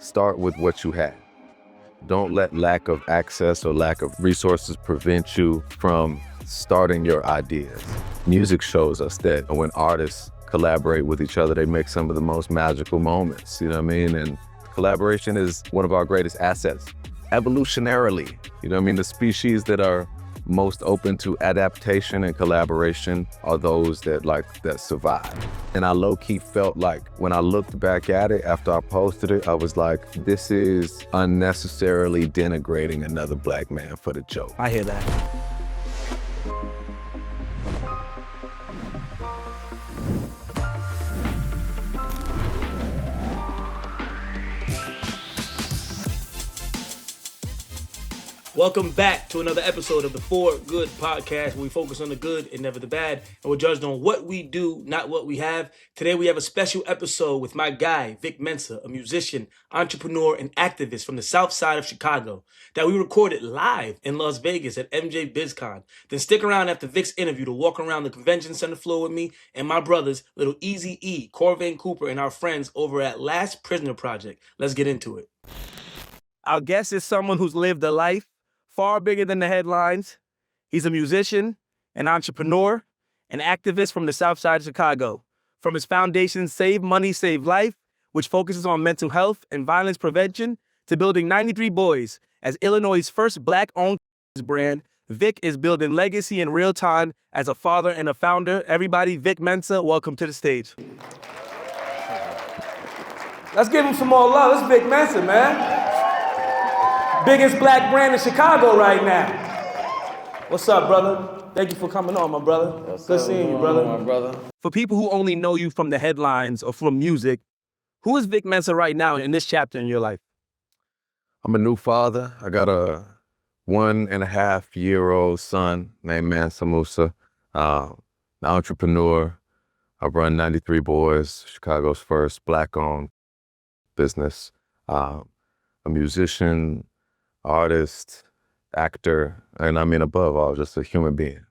start with what you have. Don't let lack of access or lack of resources prevent you from starting your ideas. Music shows us that when artists collaborate with each other, they make some of the most magical moments, you know what I mean? And collaboration is one of our greatest assets. Evolutionarily, you know what I mean? The species that are most open to adaptation and collaboration are those that survive. And I low-key felt like when I looked back at it after I posted it, I was like, this is unnecessarily denigrating another black man for the joke. I hear that. Welcome back to another episode of the For Good podcast, where we focus on the good and never the bad, and we're judged on what we do, not what we have. Today we have a special episode with my guy, Vic Mensa, a musician, entrepreneur, and activist from the south side of Chicago, that we recorded live in Las Vegas at MJBizCon. Then stick around after Vic's interview to walk around the convention center floor with me and my brothers, Little Easy E, Corvain Cooper, and our friends over at Last Prisoner Project. Let's get into it. Our guest is someone who's lived a life far bigger than the headlines. He's a musician, an entrepreneur, an activist from the south side of Chicago. From his foundation, Save Money, Save Life, which focuses on mental health and violence prevention, to building 93 Boys as Illinois' first black-owned brand, Vic is building legacy in real time as a father and a founder. Everybody, Vic Mensa, welcome to the stage. Let's give him some more love. It's Vic Mensa, man. Biggest black brand in Chicago right now. What's up, brother? Thank you for coming on, my brother. Good seeing you, brother. My brother. For people who only know you from the headlines or from music, who is Vic Mensa right now in this chapter in your life? I'm a new father. I got a 1.5-year-old son named Mansa Musa, an entrepreneur. I run 93 Boys, Chicago's first black-owned business. A musician, artist, actor, and I mean above all, just a human being.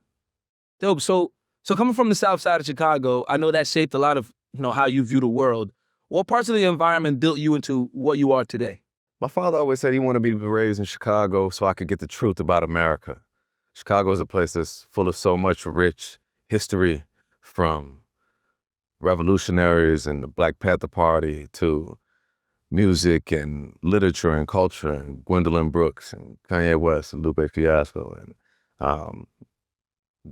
Dope. So coming from the south side of Chicago, I know that shaped a lot of how you view the world. What parts of the environment built you into what you are today? My father always said he wanted me to be raised in Chicago so I could get the truth about America. Chicago is a place that's full of so much rich history, from revolutionaries and the Black Panther Party to music and literature and culture, and Gwendolyn Brooks and Kanye West and Lupe Fiasco, and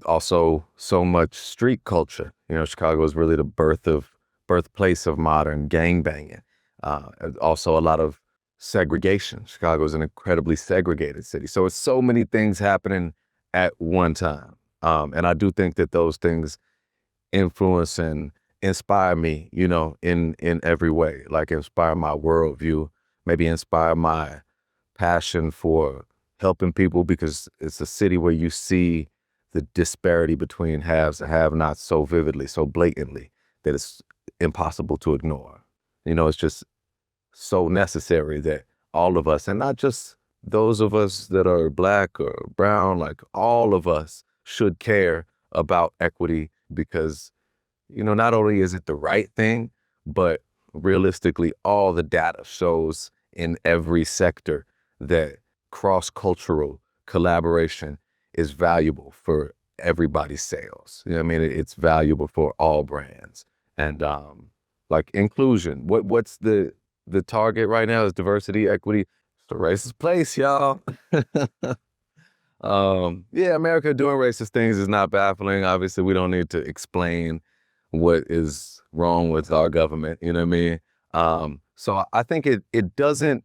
also so much street culture. Chicago is really the birthplace of modern gangbanging. Also a lot of segregation. Chicago is an incredibly segregated city. So it's so many things happening at one time. And I do think that those things influence and inspire me, in every way, like inspire my worldview, maybe inspire my passion for helping people, because it's a city where you see the disparity between haves and have-nots so vividly, so blatantly, that it's impossible to ignore. It's just so necessary that all of us, and not just those of us that are black or brown, like all of us should care about equity, because not only is it the right thing, but realistically, all the data shows in every sector that cross-cultural collaboration is valuable for everybody's sales. It's valuable for all brands. And like inclusion, what's the target right now is diversity, equity. It's a racist place, y'all. America doing racist things is not baffling. Obviously, we don't need to explain what is wrong with our government, you know what I mean? So I think it doesn't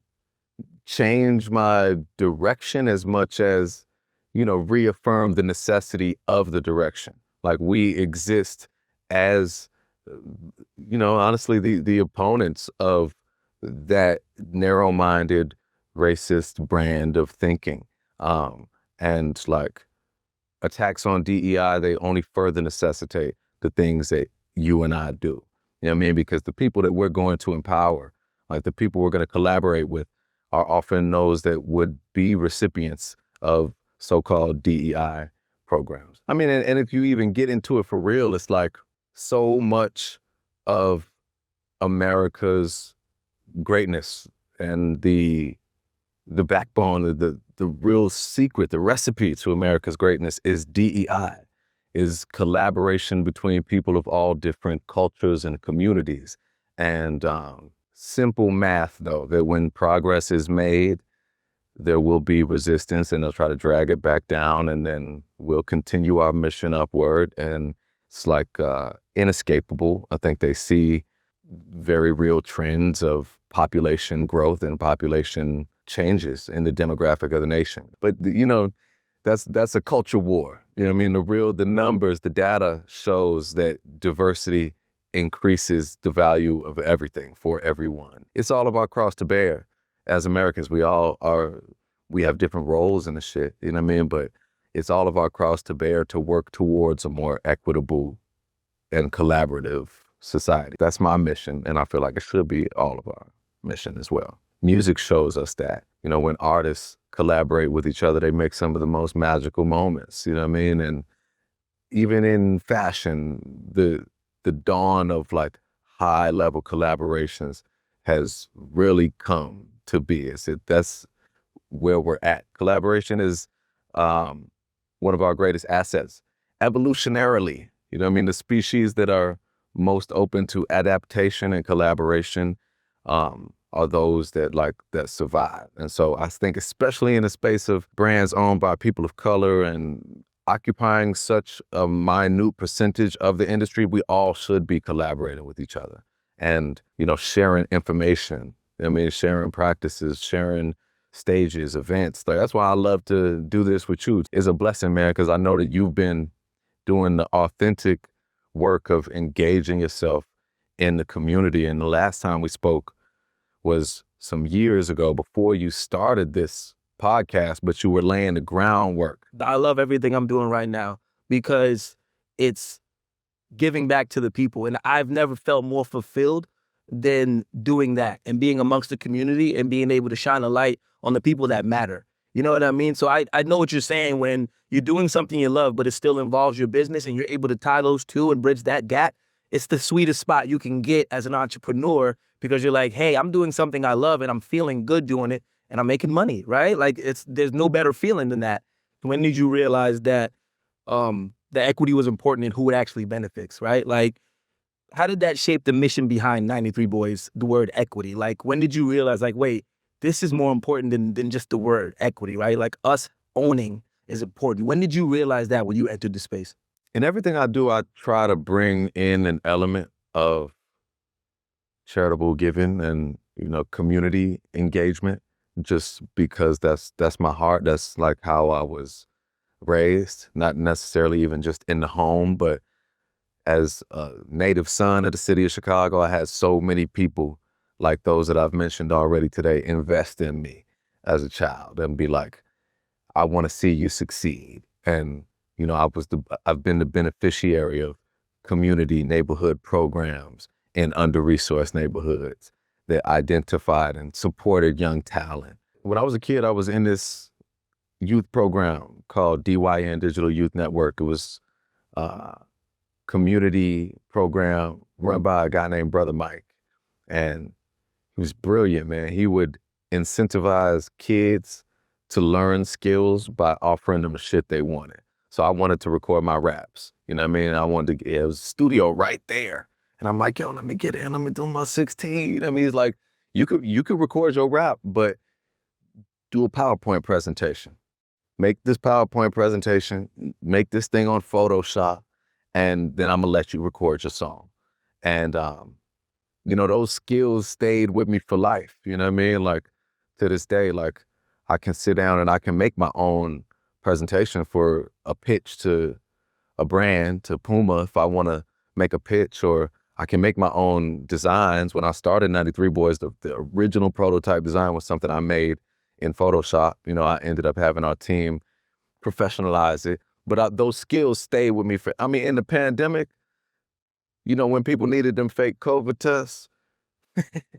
change my direction as much as, reaffirm the necessity of the direction. Like, we exist as, honestly, the opponents of that narrow-minded, racist brand of thinking. And like attacks on DEI, they only further necessitate the things that you and I do. You know what I mean? Because the people that we're going to empower, like the people we're going to collaborate with, are often those that would be recipients of so-called DEI programs. I mean, and if you even get into it for real, it's like so much of America's greatness And the backbone, the real secret, the recipe to America's greatness is DEI, is collaboration between people of all different cultures and communities. And simple math, though, that when progress is made, there will be resistance and they'll try to drag it back down, and then we'll continue our mission upward. And it's like inescapable. I think they see very real trends of population growth and population changes in the demographic of the nation. But, that's a culture war. You know what I mean? The numbers, the data shows that diversity increases the value of everything for everyone. It's all of our cross to bear. As Americans, we have different roles in the shit, you know what I mean? But it's all of our cross to bear to work towards a more equitable and collaborative society. That's my mission, and I feel like it should be all of our mission as well. Music shows us that. When artists collaborate with each other, they make some of the most magical moments, you know what I mean? And even in fashion, the dawn of like high level collaborations has really come to be. That's where we're at. Collaboration is one of our greatest assets. Evolutionarily, you know what I mean? The species that are most open to adaptation and collaboration are those that survive. And so I think, especially in the space of brands owned by people of color and occupying such a minute percentage of the industry, we all should be collaborating with each other and, sharing information. Sharing practices, sharing stages, events. That's why I love to do this with you. It's a blessing, man, because I know that you've been doing the authentic work of engaging yourself in the community. And the last time we spoke was some years ago, before you started this podcast, but you were laying the groundwork. I love everything I'm doing right now because it's giving back to the people. And I've never felt more fulfilled than doing that and being amongst the community and being able to shine a light on the people that matter. You know what I mean? So I know what you're saying when you're doing something you love, but it still involves your business and you're able to tie those two and bridge that gap. It's the sweetest spot you can get as an entrepreneur, because you're like, hey, I'm doing something I love and I'm feeling good doing it and I'm making money, right? Like there's no better feeling than that. When did you realize that the equity was important in who it actually benefits, right? Like, how did that shape the mission behind 93 Boys, the word equity? Like, when did you realize, like, wait, this is more important than just the word equity, right? Like, us owning is important. When did you realize that when you entered the space? In everything I do, I try to bring in an element of charitable giving and, community engagement, just because that's my heart. That's like how I was raised, not necessarily even just in the home, but as a native son of the city of Chicago, I had so many people like those that I've mentioned already today invest in me as a child and be like, I want to see you succeed. And, I've been the beneficiary of community neighborhood programs in under-resourced neighborhoods that identified and supported young talent. When I was a kid, I was in this youth program called DYN, Digital Youth Network. It was community program run by a guy named Brother Mike. And he was brilliant, man. He would incentivize kids to learn skills by offering them the shit they wanted. So I wanted to record my raps. You know what I mean? It was a studio right there. And I'm like, yo, let me get in. Let me do my 16. You know what I mean? He's like, you could record your rap, but do a PowerPoint presentation. Make this PowerPoint presentation, make this thing on Photoshop, and then I'm gonna let you record your song. And, those skills stayed with me for life. You know what I mean? Like, to this day, like, I can sit down and I can make my own presentation for a pitch to a brand, to Puma, if I want to make a pitch, or I can make my own designs. When I started 93 Boys, the original prototype design was something I made in Photoshop. I ended up having our team professionalize it. But those skills stayed with me in the pandemic, when people needed them fake COVID tests,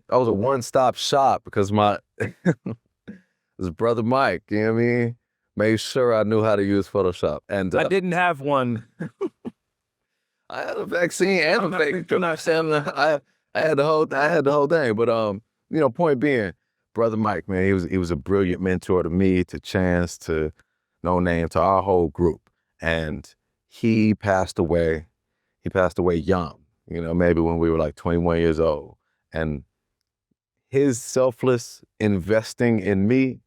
I was a one-stop shop because this Brother Mike, you know what I mean, made sure I knew how to use Photoshop. And I didn't have one. I had a vaccine and a fake. I had the whole thing. But point being, Brother Mike, man, he was a brilliant mentor to me, to Chance, to No Name, to our whole group. And he passed away. He passed away young, you know, maybe when we were like 21 years old. And his selfless investing in me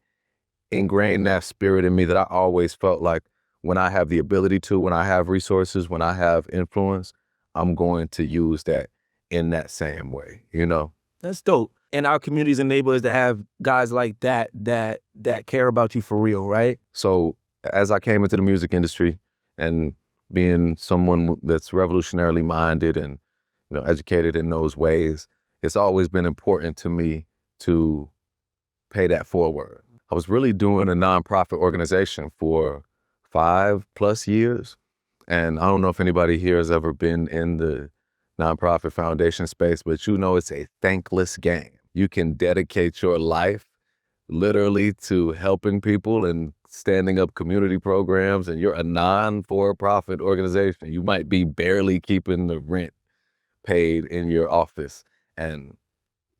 ingrained that spirit in me that I always felt like when I have the ability to, when I have resources, when I have influence, I'm going to use that in that same way, you know? That's dope. And our communities and neighborhoods to have guys like that care about you for real, right? So as I came into the music industry and being someone that's revolutionarily minded and, you know, educated in those ways, it's always been important to me to pay that forward. I was really doing a nonprofit organization for 5+ years. And I don't know if anybody here has ever been in the nonprofit foundation space, but you know it's a thankless game. You can dedicate your life literally to helping people and standing up community programs, and you're a non-for-profit organization. You might be barely keeping the rent paid in your office, and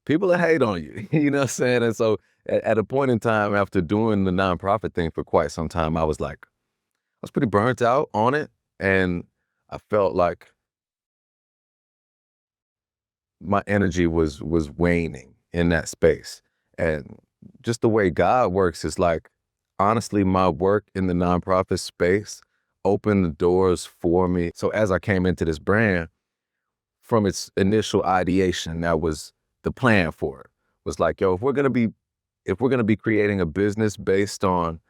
people that hate on you, you know what I'm saying? And so at a point in time, after doing the nonprofit thing for quite some time, I was pretty burnt out on it. And I felt like my energy was waning in that space. And just the way God works is like, honestly, my work in the nonprofit space opened the doors for me. So as I came into this brand, from its initial ideation, that was the plan for it. Was like, yo, if we're gonna be creating a business based on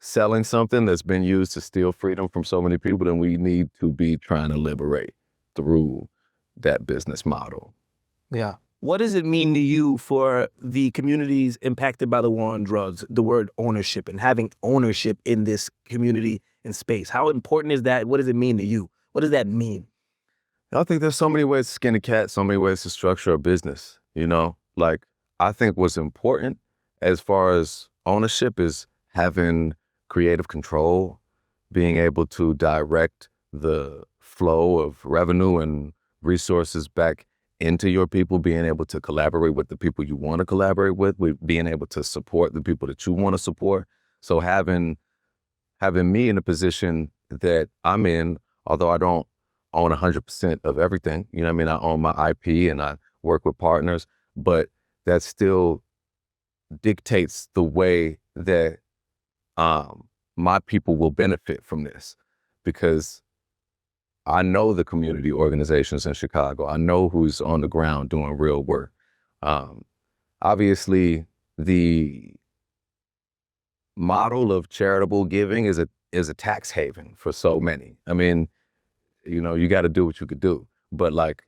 selling something that's been used to steal freedom from so many people, then we need to be trying to liberate through that business model. Yeah. What does it mean to you for the communities impacted by the war on drugs, the word ownership and having ownership in this community and space? How important is that? What does it mean to you? What does that mean? I think there's so many ways to skin a cat, so many ways to structure a business, you know? Like, I think what's important as far as ownership is having creative control, being able to direct the flow of revenue and resources back into your people, being able to collaborate with the people you want to collaborate with being able to support the people that you want to support. So having me in a position that I'm in, although I don't own 100% of everything, you know what I mean? I own my IP and I work with partners, but that still dictates the way that my people will benefit from this, because I know the community organizations in Chicago. I know who's on the ground doing real work. Obviously, the model of charitable giving is a tax haven for so many. I mean, you know, you got to do what you could do, but like,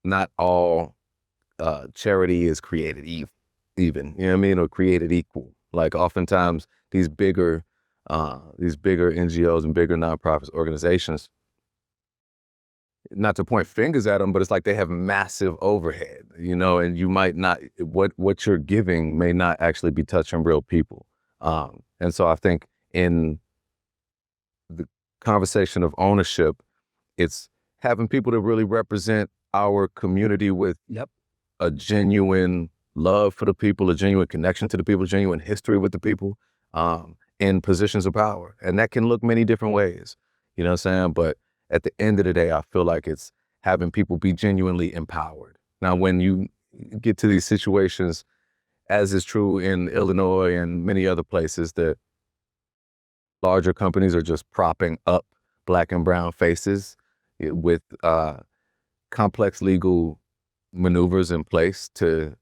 not all charity is created even, you know what I mean, or created equal. Like, oftentimes these bigger NGOs and bigger nonprofits organizations, not to point fingers at them, but it's like they have massive overhead, you know, and you might not, what you're giving may not actually be touching real people. And so I think in the conversation of ownership, it's having people that really represent our community with a genuine love for the people, a genuine connection to the people, genuine history with the people, in positions of power. And that can look many different ways, you know what I'm saying? But at the end of the day, I feel like it's having people be genuinely empowered. Now, when you get to these situations, as is true in Illinois and many other places, that larger companies are just propping up Black and brown faces with complex legal maneuvers in place to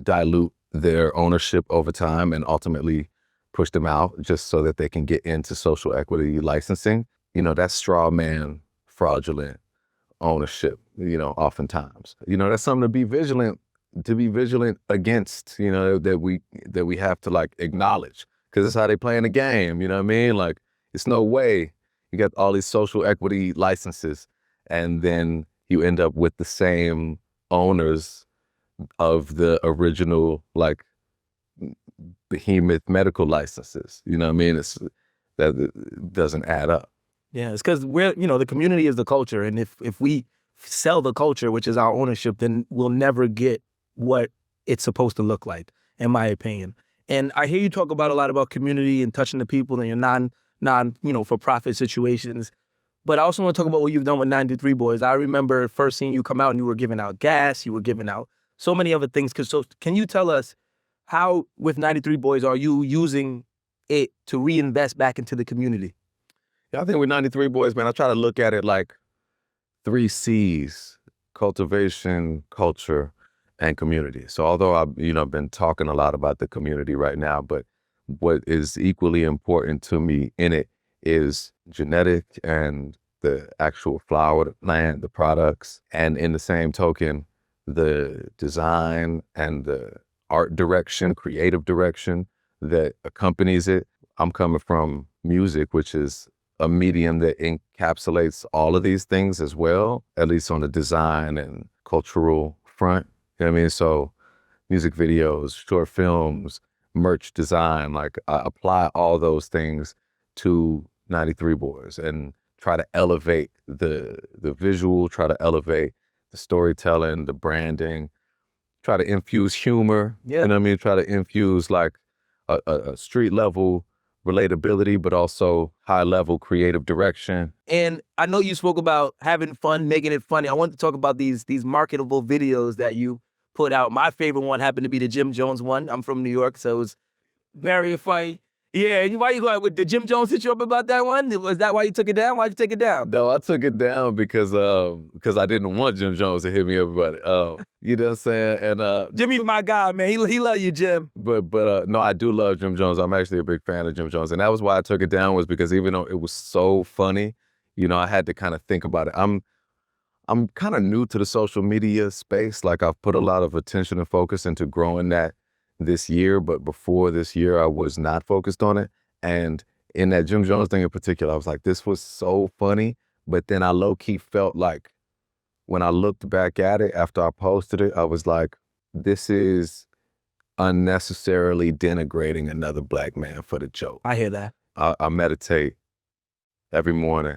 dilute their ownership over time and ultimately push them out just so that they can get into social equity licensing. You know, that's straw man, fraudulent ownership, you know, oftentimes. You know, that's something to be vigilant against, you know, that we have to like acknowledge, because it's how they play in the game, you know what I mean? Like, it's no way you got all these social equity licenses and then you end up with the same owners of the original, like, behemoth medical licenses. You know what I mean? It doesn't add up. Yeah, it's because the community is the culture. And if we sell the culture, which is our ownership, then we'll never get what it's supposed to look like, in my opinion. And I hear you talk about a lot about community and touching the people in your non for profit situations. But I also want to talk about what you've done with 93 Boys. I remember first seeing you come out and you were giving out gas, you were giving out so many other things. So can you tell us how, with 93 Boys, are you using it to reinvest back into the community? Yeah, I think with 93 Boys, man, I try to look at it like 3 C's: cultivation, culture, and community. So although I've been talking a lot about the community right now, but what is equally important to me in it is genetic and the actual flower, the plant, the products, and in the same token, the design and the art direction, creative direction that accompanies it. I'm coming from music, which is a medium that encapsulates all of these things as well, at least on the design and cultural front. You know what I mean? So music videos, short films, merch design, like I apply all those things to 93 Boys and try to elevate the visual, try to elevate the storytelling, the branding, try to infuse humor, you know what I mean? Try to infuse like a street level relatability, but also high level creative direction. And I know you spoke about having fun, making it funny. I want to talk about these marketable videos that you put out. My favorite one happened to be the Jim Jones one. I'm from New York, so it was very funny. Yeah, why you going with the Jim Jones hit you up about that one? Was that why you took it down? Why'd you take it down? No, I took it down because I didn't want Jim Jones to hit me up about it. You know what I'm saying? And Jimmy's my guy, man. He love you, Jim. But no, I do love Jim Jones. I'm actually a big fan of Jim Jones, and that was why I took it down, was because even though it was so funny, I had to kind of think about it. I'm kind of new to the social media space. Like, I've put a lot of attention and focus into growing that this year, but before this year, I was not focused on it. And in that Jim Jones thing in particular, I was like, this was so funny. But then I low-key felt like, when I looked back at it after I posted it, I was like, this is unnecessarily denigrating another Black man for the joke. I hear that. I meditate every morning.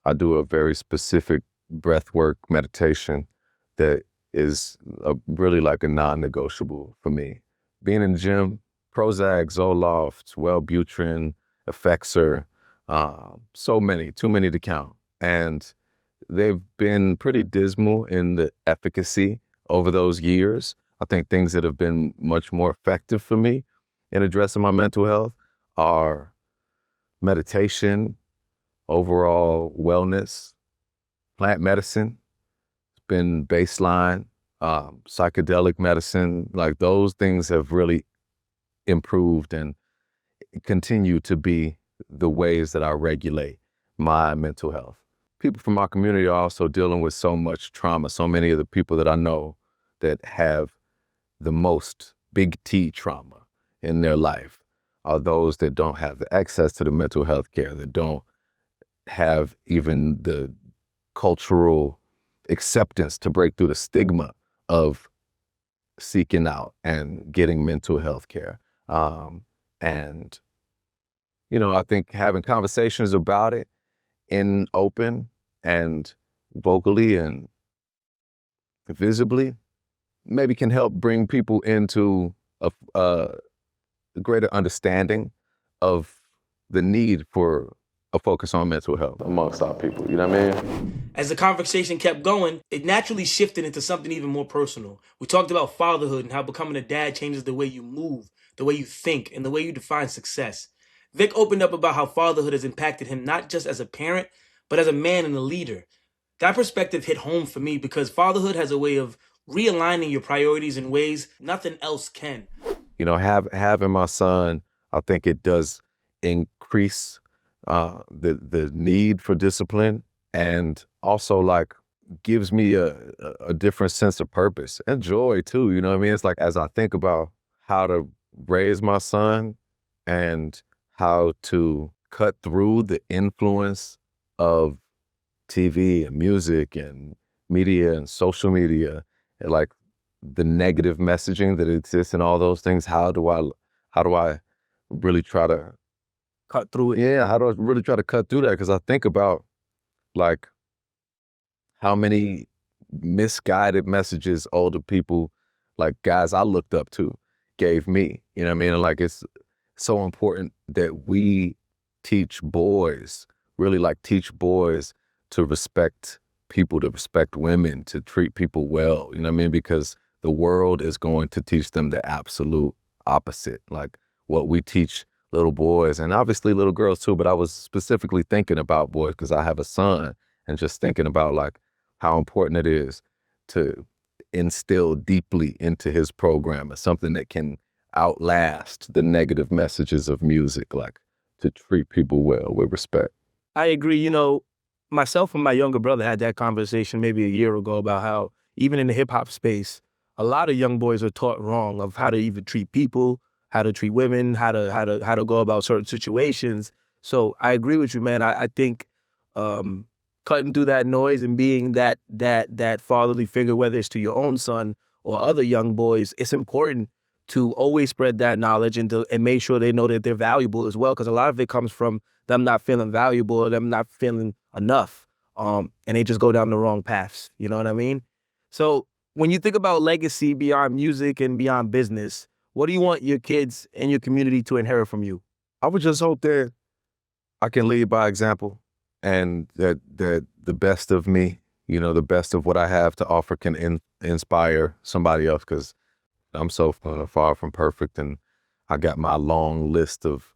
I do a very specific breathwork meditation that is really like a non-negotiable for me. Being in the gym, Prozac, Zoloft, Wellbutrin, Effexor, too many to count. And they've been pretty dismal in the efficacy over those years. I think things that have been much more effective for me in addressing my mental health are meditation, overall wellness, plant medicine. It's been baseline, psychedelic medicine. Like, those things have really improved and continue to be the ways that I regulate my mental health. People from our community are also dealing with so much trauma. So many of the people that I know that have the most big T trauma in their life are those that don't have the access to the mental health care, that don't have even the cultural acceptance to break through the stigma of seeking out and getting mental health care. And, I think having conversations about it in open and vocally and visibly maybe can help bring people into a greater understanding of the need for a focus on mental health amongst our people, you know what I mean? As the conversation kept going, it naturally shifted into something even more personal. We talked about fatherhood and how becoming a dad changes the way you move, the way you think, and the way you define success. Vic opened up about how fatherhood has impacted him not just as a parent, but as a man and a leader. That perspective hit home for me because fatherhood has a way of realigning your priorities in ways nothing else can. Having my son, I think it does increase the need for discipline, and also like gives me a different sense of purpose and joy too. You know what I mean? It's like, as I think about how to raise my son and how to cut through the influence of TV and music and media and social media, and like the negative messaging that exists in all those things, how do I really try to Cut through it. Yeah, how do I really try to cut through that? Because I think about like how many misguided messages older people like guys I looked up to gave me, you know what I mean? And like, it's so important that we teach boys, really like teach boys to respect people, to respect women, to treat people well, you know what I mean? Because the world is going to teach them the absolute opposite. Like what we teach little boys and obviously little girls too, but I was specifically thinking about boys because I have a son, and just thinking about like how important it is to instill deeply into his program something that can outlast the negative messages of music, like to treat people well with respect. I agree. You know, myself and my younger brother had that conversation maybe a year ago about how even in the hip hop space, a lot of young boys are taught wrong of how to even treat people, how to treat women, how to go about certain situations. So I agree with you, man. I think cutting through that noise and being that fatherly figure, whether it's to your own son or other young boys, it's important to always spread that knowledge and make sure they know that they're valuable as well. Because a lot of it comes from them not feeling valuable or them not feeling enough. And they just go down the wrong paths. You know what I mean? So when you think about legacy beyond music and beyond business, what do you want your kids and your community to inherit from you? I would just hope that I can lead by example, and that the best of me, you know, the best of what I have to offer can inspire somebody else, because I'm so far from perfect, and I got my long list of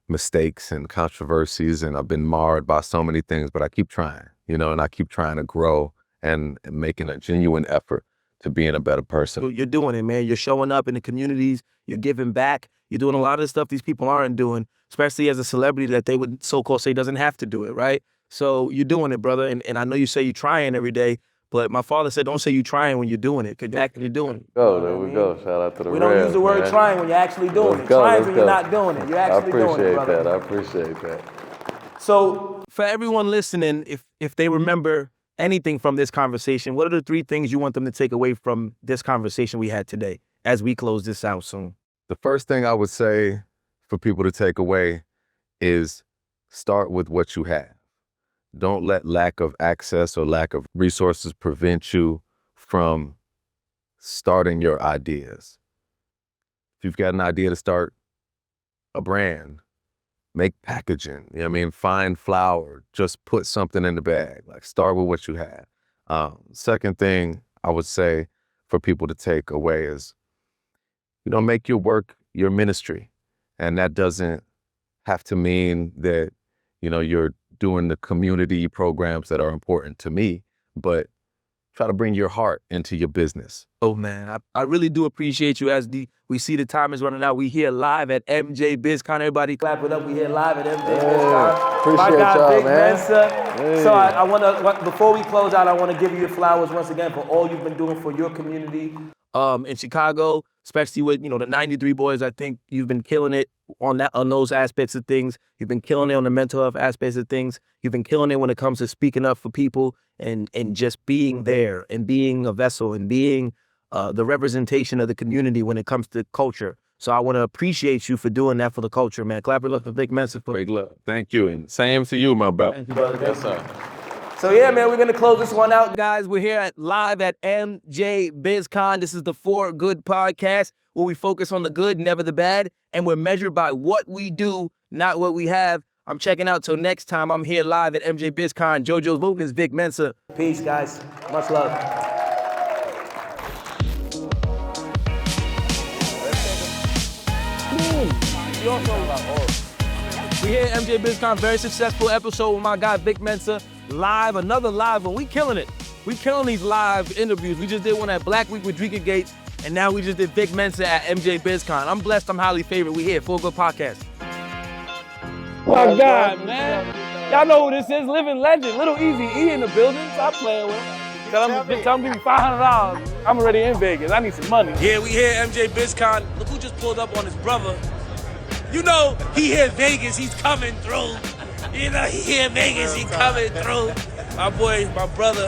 mistakes and controversies, and I've been marred by so many things, but I keep trying, you know, and I keep trying to grow and making a genuine effort to being a better person. You're doing it, man. You're showing up in the communities. You're giving back. You're doing a lot of the stuff these people aren't doing, especially as a celebrity that they would so-called say doesn't have to do it, right? So you're doing it, brother. And I know you say you're trying every day, but my father said don't say you're trying when you're doing it, because you're actually doing it. There we go. Shout out to the We don't use the word trying when you're actually doing it. Trying when you're not doing it. You're actually doing it, brother. I appreciate that. So for everyone listening, if they remember anything from this conversation, what are the 3 things you want them to take away from this conversation we had today as we close this out soon? The first thing I would say for people to take away is start with what you have. Don't let lack of access or lack of resources prevent you from starting your ideas. If you've got an idea to start a brand, make packaging, you know what I mean? Find flour, just put something in the bag, like start with what you have. Second thing I would say for people to take away is, you know, make your work your ministry. And that doesn't have to mean that, you know, you're doing the community programs that are important to me, but try to bring your heart into your business. Oh, man, I really do appreciate you. As we see the time is running out, we here live at MJBizCon. Everybody clap it up. We here live at MJBizCon. Appreciate My guy, y'all, Vic man. Mensa. Hey. So I want to, before we close out, I want to give you your flowers once again for all you've been doing for your community in Chicago, especially with, you know, the 93 boys. I think you've been killing it on those aspects of things. You've been killing it on the mental health aspects of things. You've been killing it when it comes to speaking up for people and just being there and being a vessel and being the representation of the community when it comes to culture. So I want to appreciate you for doing that for the culture, man. Clap it up for Vic Mensa. Great love. Thank you. And same to you, my brother. Thank you, brother. Yes, sir. So yeah, man, we're going to close this one out. Guys, we're here live at MJBizCon. This is the For Good podcast, where we focus on the good, never the bad, and we're measured by what we do, not what we have. I'm checking out till next time. I'm here live at MJBizCon. JoJo's movement is Vic Mensa. Peace, guys. Much love. We here at MJBizCon, very successful episode with my guy Vic Mensa. Live, another live one. We killing it. We killing these live interviews. We just did one at Black Week with Drika Gates, and now we just did Vic Mensa at MJBizCon. I'm blessed. I'm highly favored. We here, For Good Podcast. My God, man. Y'all know who this is. Living legend. Little Easy E in the building. Stop playing with him. Tell him give me $500. I'm already in Vegas. I need some money. Yeah, we here at MJBizCon. Look who just pulled up on his brother. You know, he here in Vegas. He's coming through. You know, he here in Vegas. He coming through. My boy, my brother,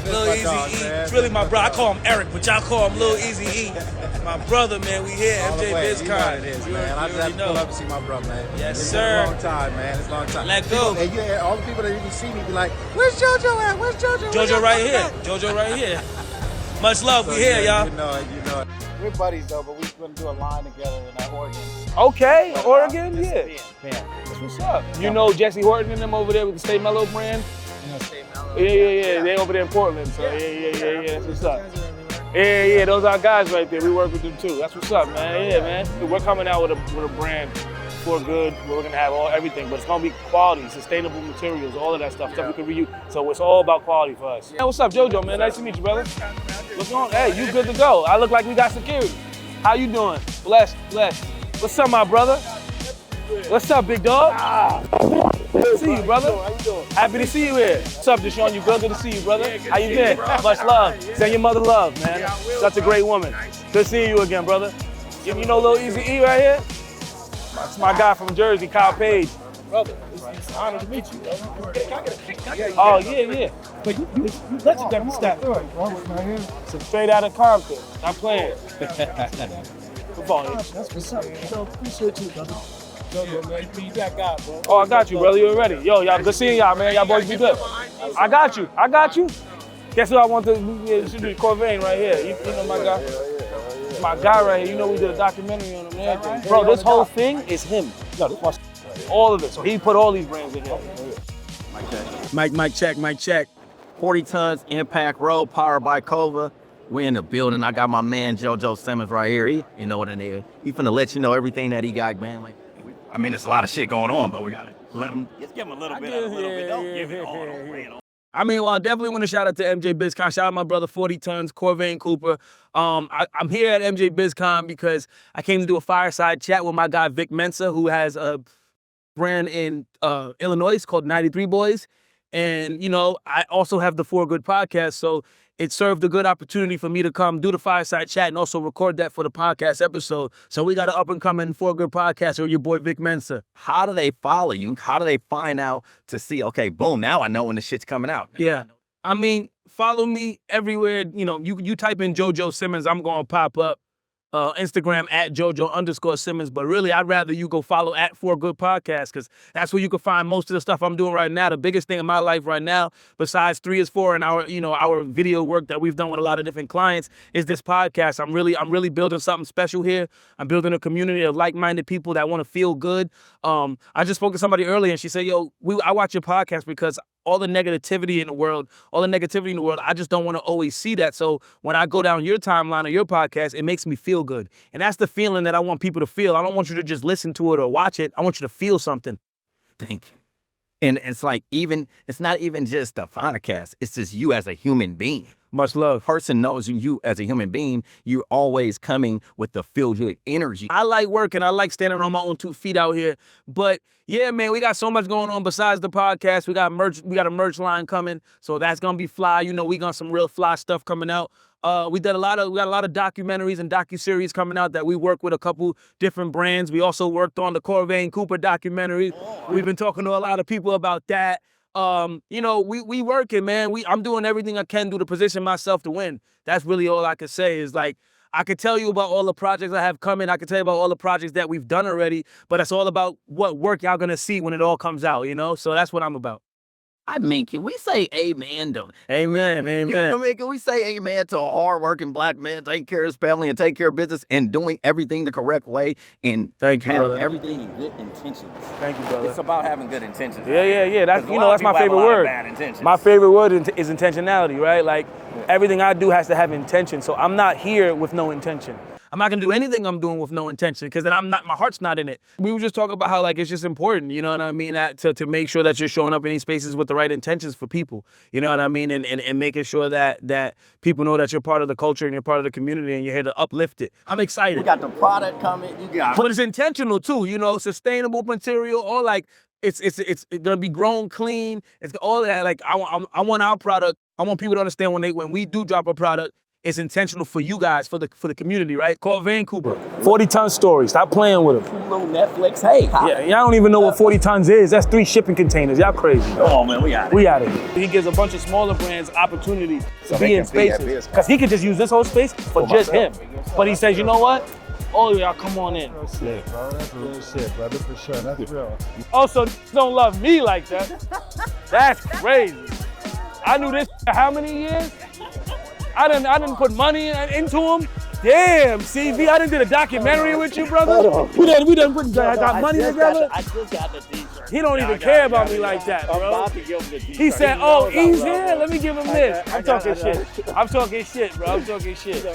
Lil Easy E. It's really my brother. I call him Eric, but y'all call him Lil Easy E. My brother, man. We here at MJBizCon. You know what it is, man. I just have to pull up and see my brother, man. Yes, it's sir. It's a long time, man. It's a long time. Let go. And all the people that even see me be like, where's JoJo at? Where's JoJo? JoJo right here. JoJo right here. Much love. We here, y'all. You know it. We're buddies though, but we're gonna do a line together in Oregon. Okay, But, Oregon, this yeah. is Ben. That's what's up. You know Jesse Horton and them over there with the Stay Mellow brand? You know, Stay Mellow. Yeah. They over there in Portland. So yeah. That's what's up. Yeah. Those are our guys right there. We work with them too. That's what's up, man. Yeah, man. We're coming out with a brand for good. We're gonna have everything, but it's gonna be quality, sustainable materials, all of that stuff we can reuse. So it's all about quality for us. Hey, what's up, JoJo, man? Nice to meet you, brother. What's going on? Hey, you good to go? I look like we got security. How you doing? Blessed. What's up, my brother? What's up, big dog? Good to see you, brother. How you doing? Happy to see you here. What's up, Deshaun? You good? Good to see you, brother. How you been? Much love. Send your mother love, man. Such a great woman. Good seeing you again, brother. You know Lil Easy E right here? That's my guy from Jersey, Kyle Page. Brother, it's an honor to meet you, brother. Oh, yeah. But you legendary stuff. So straight out of Compton. Not playing. Come on. That's what's up. So appreciate you, brother. You got God, bro. Oh, I got you, brother. You ready? Yo, y'all, good seeing y'all, man. Y'all boys be good. I got you. Guess who I want to do? Corvain right here. You know my guy? My guy right here. You know we did a documentary on him and everything. Bro, this whole thing is him. Yo, this was all of it. So he put all these brands in here. Mic check. 40 tons, Impact Road, powered by Kova. We in the building. I got my man JoJo Simmons right here. You know what it is. He finna let you know everything that he got, man. Like, I mean, there's a lot of shit going on, but we gotta let him. Just give him a little bit. Don't give it all away. I mean, well, I definitely want to shout out to MJBizCon. Shout out my brother, 40 Tons, Corvain Cooper. I'm here at MJBizCon because I came to do a fireside chat with my guy, Vic Mensa, who has a brand in Illinois called 93 Boys. And, you know, I also have the For Good podcast, so it served a good opportunity for me to come do the fireside chat and also record that for the podcast episode. So we got an up-and-coming For Good podcast with your boy Vic Mensa. How do they follow you? How do they find out to see, okay, boom, now I know when the shit's coming out? Yeah. I mean, follow me everywhere. You know, you type in JoJo Simmons, I'm going to pop up. Instagram at JoJo_Simmons, but really I'd rather you go follow at For Good Podcast because that's where you can find most of the stuff I'm doing right now. The biggest thing in my life right now, besides 3 is 4 and our video work that we've done with a lot of different clients, is this podcast. I'm really building something special here. I'm building a community of like-minded people that want to feel good. I just spoke to somebody earlier and she said, yo, I watch your podcast because all the negativity in the world, I just don't want to always see that. So when I go down your timeline or your podcast, it makes me feel good. And that's the feeling that I want people to feel. I don't want you to just listen to it or watch it. I want you to feel something. Thank you. And it's like it's not even just a podcast. It's just you as a human being. Much love. Person knows you as a human being, you're always coming with the feel good energy. I like working. I like standing on my own 2 feet out here. But yeah, man, we got so much going on besides the podcast. We got merch. We got a merch line coming, so that's gonna be fly. You know, we got some real fly stuff coming out. We got a lot of documentaries and docuseries coming out that we work with a couple different brands. We also worked on the Corvain Cooper documentary. We've been talking to a lot of people about that. You know, we working, man. I'm doing everything I can do to position myself to win. That's really all I could say is like, I could tell you about all the projects I have coming. I could tell you about all the projects that we've done already, but it's all about what work y'all gonna see when it all comes out, you know? So that's what I'm about. I mean, can we say amen, though? Amen. I mean, can we say amen to a hardworking black man taking care of his family and taking care of business and doing everything the correct way and thank you, having brother. everything in good intentions? Thank you, brother. It's about having good intentions. Yeah. That's my favorite word. My favorite word is intentionality, right? Like everything I do has to have intention. So I'm not here with no intention. I'm not gonna do anything I'm doing with no intention because then my heart's not in it. We were just talking about how like it's just important, you know what I mean, to make sure that you're showing up in these spaces with the right intentions for people, you know what I mean, and making sure that people know that you're part of the culture and you're part of the community and you're here to uplift it. I'm excited. We got the product coming. But it's intentional too, you know, sustainable material, or like it's gonna be grown clean. It's all that. Like I want our product. I want people to understand when we do drop a product, it's intentional for you guys, for the community, right? Corvain Cooper, 40 ton story. Stop playing with them. Little Netflix. Hey, yeah, y'all don't even know what 40 tons is. That's 3 shipping containers. Y'all crazy. Come on, man, we out of it. He gives a bunch of smaller brands opportunity to be in spaces. Because he could just use this whole space for just him. But he says, you know what? All of y'all come on in. Real shit, bro. That's real shit, brother, for sure. That's real. Also, don't love me like that. That's crazy. I knew this for how many years? I didn't put money into him. Damn, CV, I done did a documentary with you, brother. We done put money together. I still got the t-shirt. He don't even care about me like that, I'm bro. about to give him the t-shirt. He said, oh, he's here, let me give him this. I I'm got- talking shit. I'm talking shit, bro. I'm talking shit.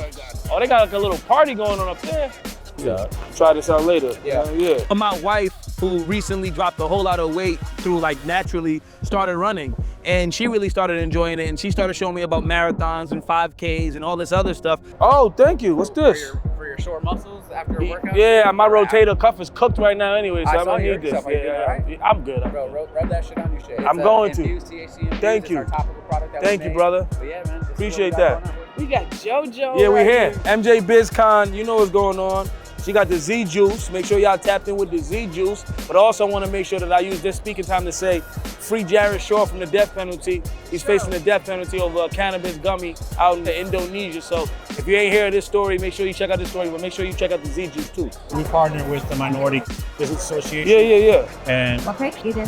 Oh, they got like a little party going on up there. Yeah. Try this out later. Yeah. My wife, who recently dropped a whole lot of weight through like naturally started running, and she really started enjoying it, and she started showing me about marathons and 5Ks and all this other stuff. Oh, thank you. What's this? For your short muscles after a workout? Yeah, my rotator cuff is cooked right now anyway, so I saw don't your need this. stuff. Are you good, all right? I'm good. Bro, rub that shit on your shit. I'm going to. Infused THC infused. Thank It's you. our topical product that we Thank you, made. brother. But yeah, man. this is Appreciate what we got that. going on. We got JoJo. Yeah, we right here. MJBizCon, you know what's going on. She got the Z Juice. Make sure y'all tapped in with the Z Juice. But I also want to make sure that I use this speaking time to say, free Jared Shaw from the death penalty. He's facing the death penalty over a cannabis gummy out in Indonesia. So if you ain't heard this story, make sure you check out this story, but make sure you check out the Z Juice too. We partner with the Minority Business Association. Yeah. And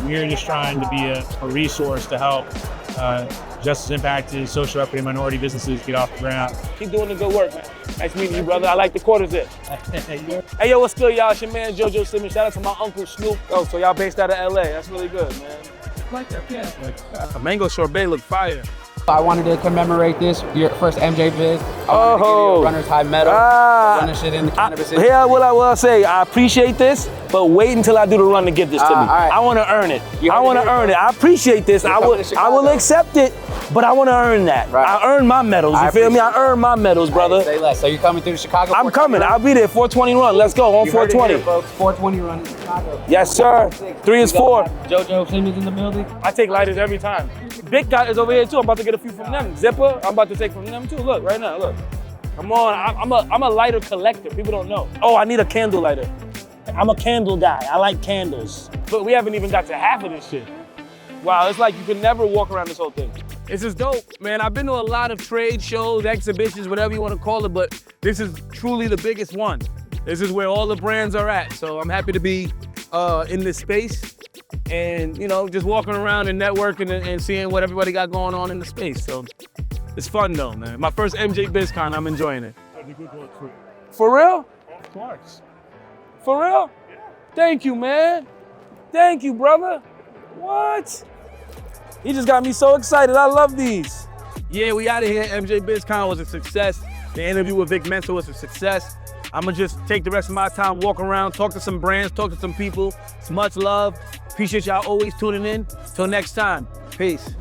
we're just trying to be a resource to help justice impacted social equity minority businesses get off the ground. Keep doing the good work, man. Nice meeting you, brother. I like the quarter zip. Hey, yo, what's good, y'all? It's your man, JoJo Simmons. Shout out to my uncle, Snoop. Oh, so y'all based out of LA. That's really good, man. A mango sorbet look fire. I wanted to commemorate this, your first MJBiz. I wanted to give you Oh. a runner's high medal. Ah. Running shit in the cannabis industry. Here, what I will say, I appreciate this, but wait until I do the run to give this to me. all right. I want to earn it. You I heard want it to here, earn it. folks. I appreciate this. You're I coming will. to I will Chicago. accept it, but I want to earn that. Right. I earn my medals. You I feel me? I appreciate earn my medals, brother. Say less. So you're coming through Chicago? I'm coming. I'll be there. 420 run. Let's go on You heard it 420. here, folks. 420 run in Chicago. Yes, sir. 3 is 4. JoJo Simmons in the building. I take lighters every time. Big guy is over here too. I'm about to get a few from them. Zipper, I'm about to take from them too. Look, right now, look. Come on, I'm a lighter collector. People don't know. Oh, I need a candle lighter. I'm a candle guy. I like candles. But we haven't even got to half of this shit. Wow, it's like you can never walk around this whole thing. This is dope, man. I've been to a lot of trade shows, exhibitions, whatever you want to call it, but this is truly the biggest one. This is where all the brands are at. So I'm happy to be in this space and, you know, just walking around and networking and seeing what everybody got going on in the space. So it's fun though, man. My first MJBizCon, I'm enjoying it. For real? Of course. For real? Thank you, man. Thank you, brother. What? He just got me so excited. I love these. Yeah, we out of here. MJBizCon was a success. The interview with Vic Mensa was a success. I'm gonna just take the rest of my time, walk around, talk to some brands, talk to some people. It's much love. Appreciate y'all always tuning in. Till next time, peace.